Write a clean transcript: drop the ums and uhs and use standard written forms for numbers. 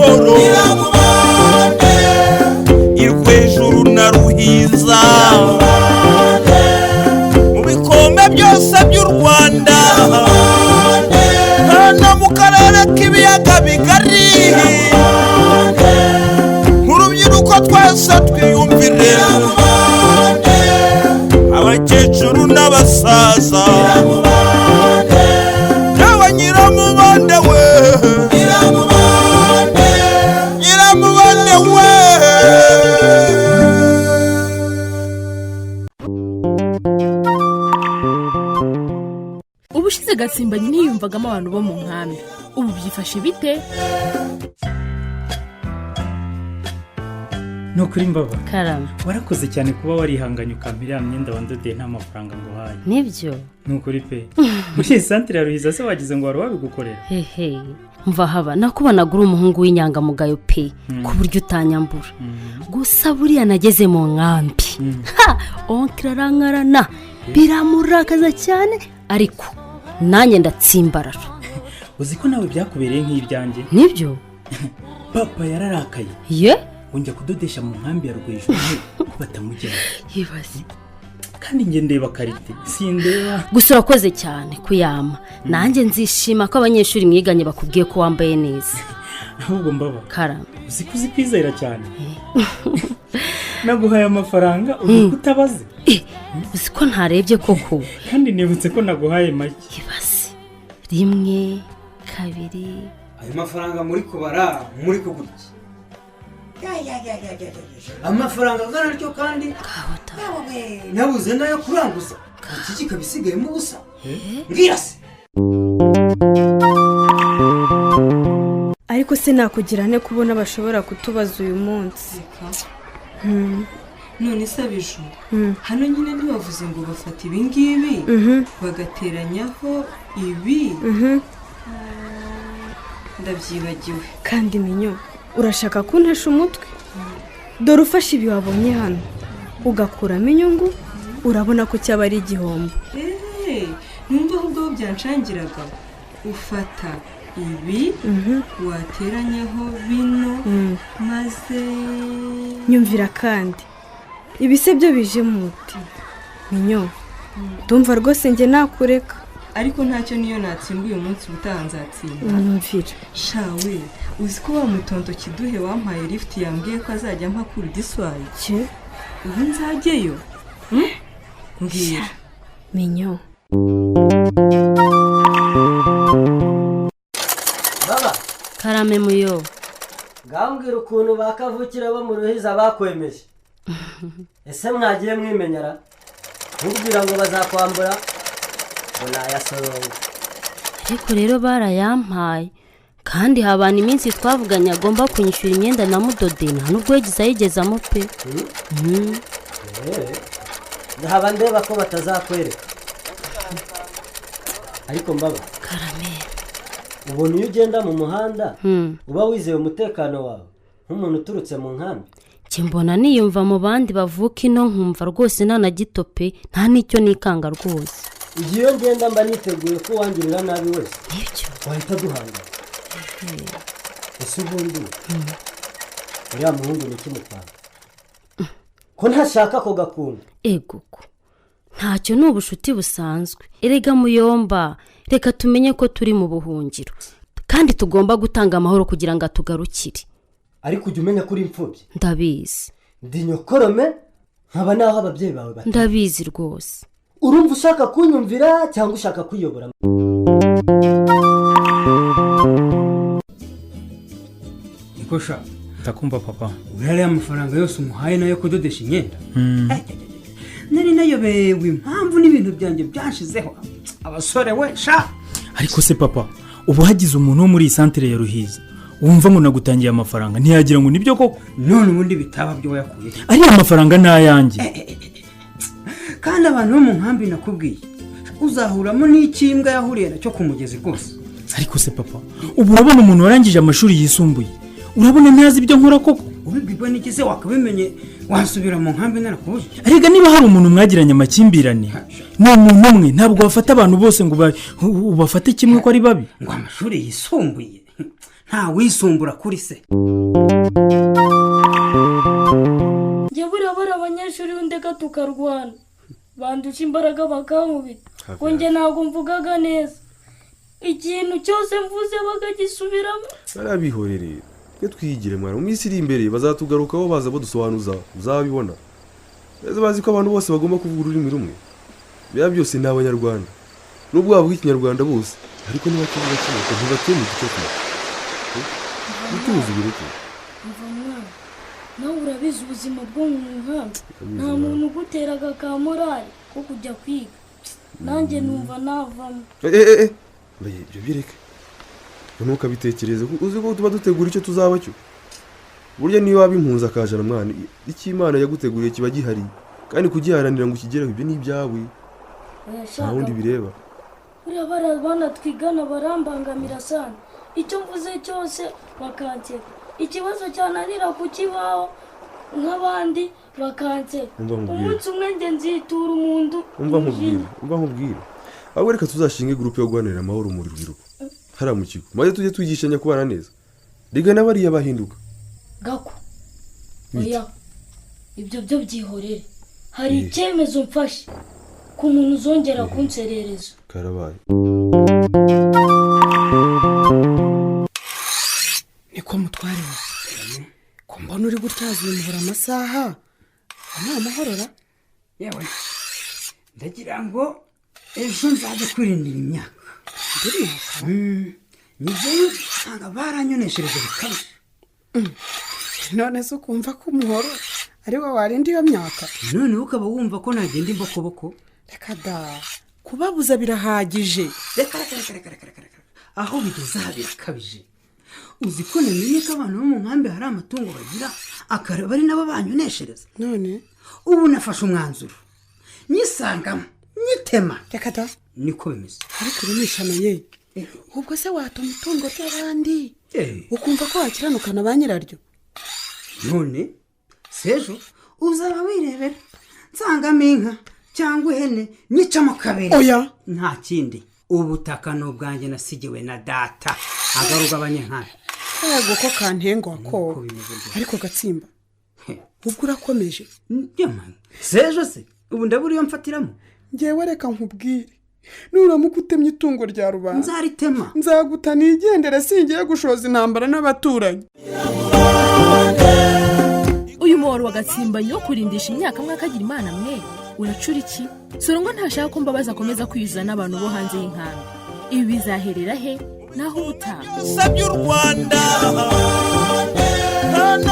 amahoro irwejuru na ruhiza mu bikombe byose by'u Rwanda hano mu karere k'ibiyaga bigari nk'urubyiruko twese twiyumvire abakecuru n'abasaza yawe Nyiramubande we Nyiramubande we. Ubushize Gatsimbanye ntiyumvagamo abantu bo mu nkambi, ubu byifashe bite? Nukuri mbaba Karama, warakoze cyane kuba warihanganye ukampira myenda wandodeye nta mafaranga ngo haye. Nibyo? Nukuri pe. Muri centre ya Ruhiza se wagize ngo wari wabigukorera? Hehe. Mva haba nakubona gura umuhungu w'inyangamugayo pe ku buryo utanyambura. Gusa buriya nageze mu nkambi. Ha, onkira rangarana. Biramurakaza cyane ariko nanjye ndatsimbarara. Uzi ko nawe byakubereye nk'ibyanjye? Nibyo? Papa yararakaye. Ye? Unjya kudodesha mu nkambi ya RWEJURU batamujyana. Yibaze. Kandi nge ndeba karite sindeba. Gusa urakoze cyane kuyama. Nanjye nzishima ko abanyeshuri mwiganye bakubwiye ko wambaye neza. Ahubwo mbaba Karama, uzi kwizera cyane. Naguhaye amafaranga utabaze. uzi ko ntarebye koko. Kandi nibutse ko naguhaye make. Yibaze. 1 2 ayo mafaranga muri kubara muri kugurya. Amafaranga angana ryo kandi nabuze nayo kuranguza. Iki kikabisigayemo ubusa. Ngira se. Ariko se nakugirane kubona bashobora kutubaza uyu munsi. None sabiju hano nyine ntibavuze ngo bafata ibi ngibi bagateranyaho ibi. Ndabyibagiwe. Kandi minyo urashaka kuntesha umutwe? Dore ufashe ibi wabonye hano ugakuramo inyungu urabona ko cyaba ari igihombo. Numva ahubwo byanshangiraga. Ufata ibi wateranyaho bino maze nyumvira kandi ibise byo bije muti minyo ndumva rwose nge nakureka ariko ntacyo niyo natsimbuye umunsi utanzatsinda. Nyumvira shawe uzi ko wa mutonto kiduhe wampaye lift yambwiye ko azajya mpakura diswaye cye ubu nzajyeyo. Mbwira minyo. Baba Karame muyo. ngambwira ukuntu bakavukira bo mu Ruhiza bakwemeje. Ese mwagiye mwimenyera nkubwira ngo bazakwambura ngo nayasoronga. Ariko rero barayampaye kandi habana iminsi twavuganye agomba kunyishyura imyenda na mudode nta nubwo yagize ayigezamo pe. Ndahaba ndeba ko batazakwereka. Ariko mbaba Karame, ubona iyo ugenda mu muhanda uba wizeye umutekano wawe nk'umuntu uturutse mu nkambi. mbona niyumva mu bandi bavuka ino nkumva rwose nta na gito pe nta n'icyo nikanga rwose. Iyo ngenda mba niteguye ko wangirira nabi wese. Nibyo wahita duhanga. Ese ubundi uriya muhungu ni kimutanga ko ntashaka ko gakunda. Ego ko ntacyo ni ubushuti busanzwe. Erega muyomba reka tumenye ko turi mu buhungiro kandi tugomba gutanga amahoro kugira ngo atugarukire. Ariko ujye umenya kuri imfubyi. Ndabizi. Ndi nyokorome nkaba naho ababyeyi bawe bati. Ndabizi rwose. Urumva ushaka kunyumvira cyangwa ushaka kwiyobora? Nikosha takumva papa. Urare amafaranga yose umuhaye nayo kudodesha imyenda. Nari nayobewe impamvu n'ibintu byanjye byashizeho. Abasore we sha. Ariko se papa ubu hagize umuntu wo muri centre ya Ruhiza wumva ngo nagutangiye amafaranga ntiyagira ngo nibyo koko. None ubundi bitaba byo wayakuye. Ari amafaranga nayanjye. Kandi abantu bo mu nkambi nakubwiye uzahuramo n'ikimbwa yahuriye nacyo kumugezi rwose. Ariko se papa ubu urabona umuntu warangije amashuri yisumbuye urabona ntazi ibyo nkora koko. Ubibwirwa n'ikize wakabimenye wasubira mu nkambi narakubuze. Arega niba hari umuntu mwagiranye amakimbirane ni umuntu umwe ntabwo wafata abantu bose ngo ubafate kimwe ko ari babi. Ngo amashuri yisumbuye nta wisumbura kuri se. njye buriya bari abanyeshuri b'indeka tukarwana bandusha imbaraga bakankubita ngo njye ntabwo mvugaga neza ikintu cyose mvuze bakagisubiramo. barabihorereye twe twigire mwana mu minsi iri imbere bazatugarukaho baza badusobanuza uzabibona neza bazi ko abantu bose bagomba kuvuga ururimi rumwe biba byose ni abanyarwanda nubwo bavuga ikinyarwanda bose ariko niba kivuga kimwe ntibateme igice kimwe bituzi bireke. mva mwana nawe urabizi ubuzima bwo mu nkambi nta muntu uguteraga ka morali ko kujya kwiga nanjye numva navamo. ibyo bireke ntukabitekereze uzi ko tuba dutegura icyo tuzaba cyo burya niyo waba impunzi akajana mwana icyo Imana yaguteguriye kiba gihari kandi kugiharanira ngo ukigereho ibyo ni ibyawe nta wundi bireba. buriya barabana twigana barambangamira sana icyo mvuze cyose bakanseka ikibazo cyananira kukibaho nk'abandi bakanseka umunsi umwe njye nzitura umuntu. umva nkubwire ahubwo reka tuzashinge gurupe yo guharanira amahoro mu rubyiruko hariya mu kigo maze tujye twigishanya kubana neza rigana bariya bahinduka. gako oya ibyo byo byihorere hari icyemezo mfashe ku muntu uzongera kunserereza. karabaye niko mutware ko mbona uri gutazimura amasaha ni amahorora yewe ndagira ngo ejo nzajya kwirindira imyaka ngezeyo usanga baranyoneshereje bikabije. none se ukumva ko umuhoro ari wo warinda iyo myaka noneho ukaba wumva ko nagenda imbokoboko. reka da kubabuza birahagije. reka aho bigeze aha birakabije. uzi ko namenye ko abantu bo mu nkambi hari amatungo bagira akareba ari nabo banyoneshereza. none ubu nafashe umwanzuro nyisangamo nyitema. reka da niko bimeze. ariko urumishana ye ubwo se watuma itungo ry'abandi ukumva ko wakiranukana ba nyiraryo. none sejo uzaba wirebera nsangamo inka cyangwa ihene nyicamo kabiri. oya nta kindi ubutaka ni ubwanjye nasigiwe na data agaruka abanyankari. yego ko kantengo wako ariko gatsimba ubwo urakomeje. sejo se ubu ndabura iyo mfatiramo. ngewe reka nkubwire nuramuka utemye itungo rya rubanda nzaritema nzaguta nigendere singiye gushoza intambara n'abaturanyi. uyu muhoro wa gatsimba yo kurindisha imyaka mwe akagira imana mwe uracura iki sorongo ntashaka ko mbabaza akomeza kwiyuzuza n'abantu bo hanze y'inkambi ibi bizaherera he naho ubutaha. sabye u Rwanda